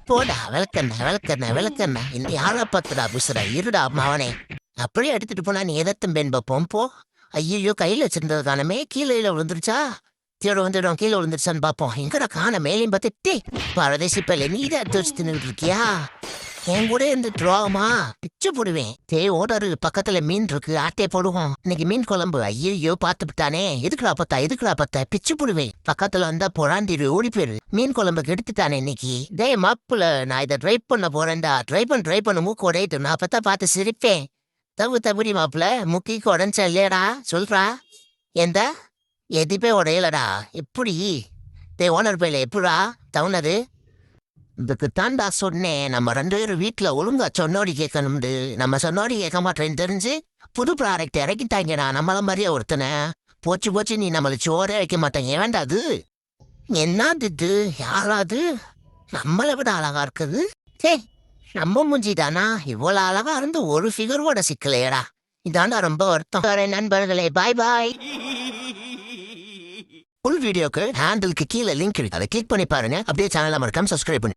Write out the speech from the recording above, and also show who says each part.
Speaker 1: போடா விளக்கண்ண இந்த யாரா பத்துடா புசுடா இருடா மவனே. அப்படியே எடுத்துட்டு போனா நீ எதத்தும் பெண் பார்ப்போம் போ. ஐயோ கையில வச்சிருந்தது காணமே கீழே விழுந்துருச்சா. தேட வந்துடும் கீழே விழுந்துருச்சான்னு பார்ப்போம். எங்கடா காண மேலையும் பார்த்துட்டே பரதேசி பல்ல நீ தான் எடுத்து வச்சு தின்னுட்டு இருக்கியா. என் கூட இருந்து ட்ராமா பிச்சு போடுவேன். ஓடாரு பக்கத்துல மீன் இருக்கு ஆட்டே போடுவோம். இன்னைக்கு மீன் குழம்பு ஐயோ பார்த்து விட்டானே. எதுக்குடா பத்தா பிச்சு போடுவேன். பக்கத்துல வந்தா பொறாண்டிரு ஓடி போயிரு. மீன் குழம்புக்கு எடுத்துட்டானே இன்னைக்கு. மாப்புல நான் இதை ட்ரை பண்ண போறேன்டா. ட்ரை பண்ண மூக்கு உடையிட்டு நான் அப்பதான் பார்த்து சிரிப்பேன். தகுடி மாப்புல முக்கிக்கு உடஞ்சா இல்லையடா சொல்றா. எந்த எதுப்பே உடையலடா எப்படி ஓனர் பையில எப்படா தவுனது. இதுக்கு தாண்டா சொன்னேன் நம்ம 2 பேரும் வீட்டுல ஒழுங்கா சொன்னோடி கேட்கணும்னு. நம்ம சொன்னோடி கேட்க மாட்டேன்னு தெரிஞ்சு புது ப்ராடக்ட் இறக்கிட்டாங்கடா. நம்மள மாதிரியே ஒருத்தனை போச்சு நீ நம்மள சோறே வைக்க மாட்டேங்க வேண்டாது. என்னது இது யாராவது நம்மளை விட அழகா இருக்குது. சே நம்ம மூஞ்சிதானா இவ்வளவு அழகா இருந்து ஒரு ஃபிகரோட சிக்கலையடா. இதாண்டா ரொம்ப வருத்தம். நண்பர்களே பாய். ஃபுல் வீடியோக்கு ஹேண்டிலுக்கு கீழே லிங்க் இருக்கு. அதை கிளிக் பண்ணி பாருங்க. அப்படியே சேனலை மறக்காம சப்ஸ்கிரைப் பண்ணி